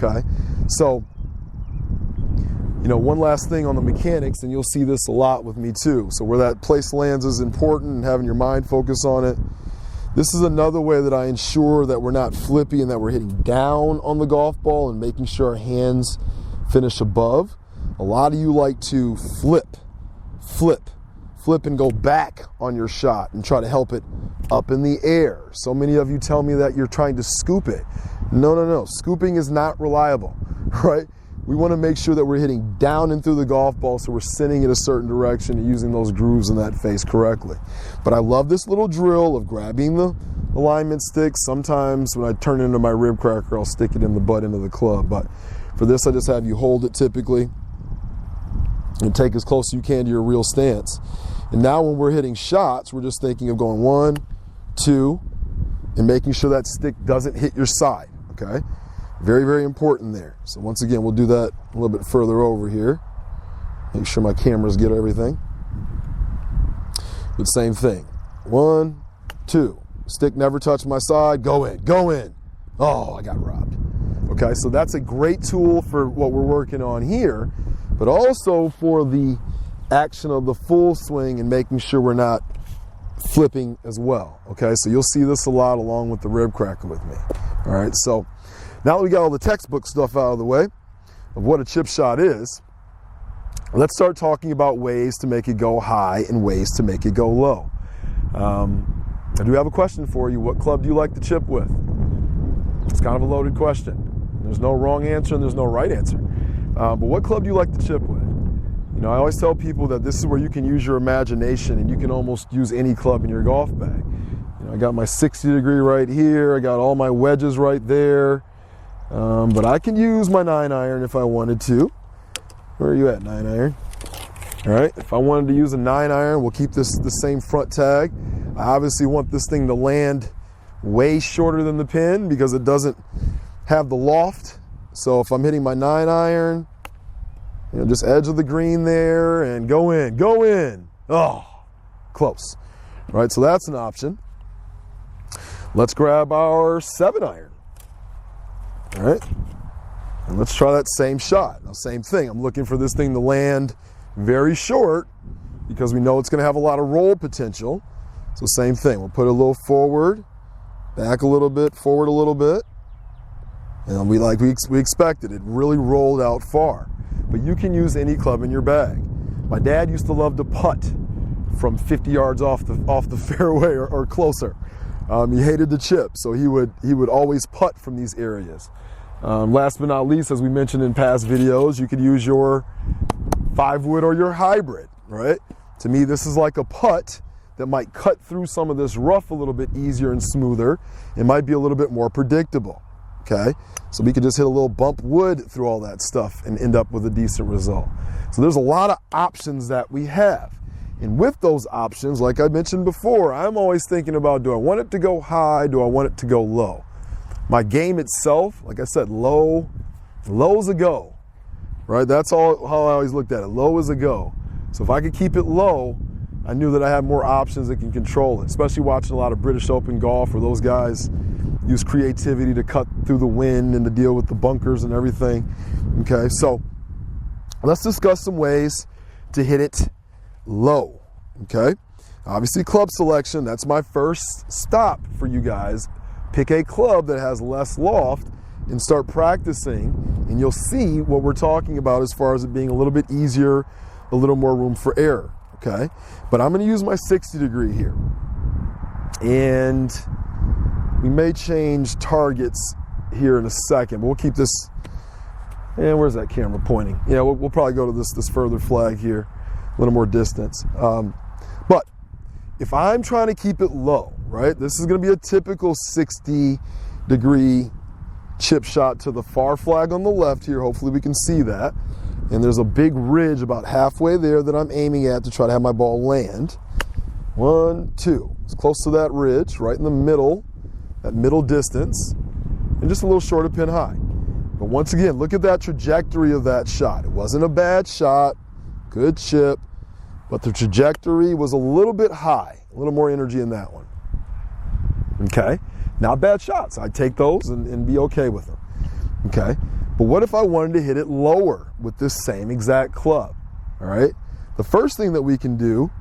okay? So, one last thing on the mechanics, and you'll see this a lot with me too. So where that place lands is important, and having your mind focus on it. This is another way that I ensure that we're not flippy and that we're hitting down on the golf ball and making sure our hands finish above. A lot of you like to flip and go back on your shot and try to help it up in the air. So many of you tell me that you're trying to scoop it. No. Scooping is not reliable, right? We want to make sure that we're hitting down and through the golf ball so we're sending it a certain direction and using those grooves in that face correctly. But I love this little drill of grabbing the alignment stick. Sometimes when I turn it into my rib cracker, I'll stick it in the butt end of the club. But for this, I just have you hold it typically and take as close as you can to your real stance. And now when we're hitting shots, we're just thinking of going 1, 2, and making sure that stick doesn't hit your side, okay? Very, very important there. So once again, we'll do that a little bit further over here. Make sure my cameras get everything. But same thing. 1, 2. Stick never touched my side. Go in. Oh, I got robbed. Okay, so that's a great tool for what we're working on here, but also for the action of the full swing and making sure we're not flipping as well. Okay, so you'll see this a lot along with the rib cracker with me. All right, so now that we got all the textbook stuff out of the way of what a chip shot is, let's start talking about ways to make it go high and ways to make it go low. I do have a question for you. What club do you like to chip with? It's kind of a loaded question. There's no wrong answer and there's no right answer. But what club do you like to chip with? I always tell people that this is where you can use your imagination and you can almost use any club in your golf bag. I got my 60 degree right here. I got all my wedges right there. But I can use my 9-iron if I wanted to. Where are you at, 9-iron? All right, if I wanted to use a 9-iron, we'll keep this the same front tag. I obviously want this thing to land way shorter than the pin because it doesn't have the loft. So if I'm hitting my 9-iron, just edge of the green there and go in. Oh, close. All right, so that's an option. Let's grab our 7-iron. All right, and let's try that same shot. Now, same thing. I'm looking for this thing to land very short because we know it's going to have a lot of roll potential. So same thing. We'll put it a little forward, back a little bit, forward a little bit. And we expected. It really rolled out far. But you can use any club in your bag. My dad used to love to putt from 50 yards off the fairway or closer. He hated the chip, so he would always putt from these areas. Last but not least, as we mentioned in past videos, you could use your 5-wood or your hybrid, right? To me, this is like a putt that might cut through some of this rough a little bit easier and smoother. It might be a little bit more predictable, okay? So we could just hit a little bump wood through all that stuff and end up with a decent result. So there's a lot of options that we have. And with those options, like I mentioned before, I'm always thinking about, do I want it to go high? Do I want it to go low? My game itself, like I said, low's a go, right? That's all how I always looked at it. Low is a go. So if I could keep it low, I knew that I had more options that can control it, especially watching a lot of British Open golf where those guys use creativity to cut through the wind and to deal with the bunkers and everything. Okay, so let's discuss some ways to hit it low. Okay, obviously club selection, that's my first stop for you guys. Pick a club that has less loft and start practicing, and you'll see what we're talking about as far as it being a little bit easier, a little more room for error. Okay, but I'm going to use my 60 degree here, and we may change targets here in a second, but we'll keep this. And where's that camera pointing? Yeah, we'll probably go to this further flag here, a little more distance. But if I'm trying to keep it low, right, this is going to be a typical 60 degree chip shot to the far flag on the left here. Hopefully we can see that. And there's a big ridge about halfway there that I'm aiming at to try to have my ball land. 1, 2. It's close to that ridge, right in the middle, that middle distance, and just a little short of pin high. But once again, look at that trajectory of that shot. It wasn't a bad shot, good chip, but the trajectory was a little bit high, a little more energy in that one. Okay, not bad shots. I'd take those and be okay with them. Okay, But what if I wanted to hit it lower with this same exact club? All right. The first thing that we can do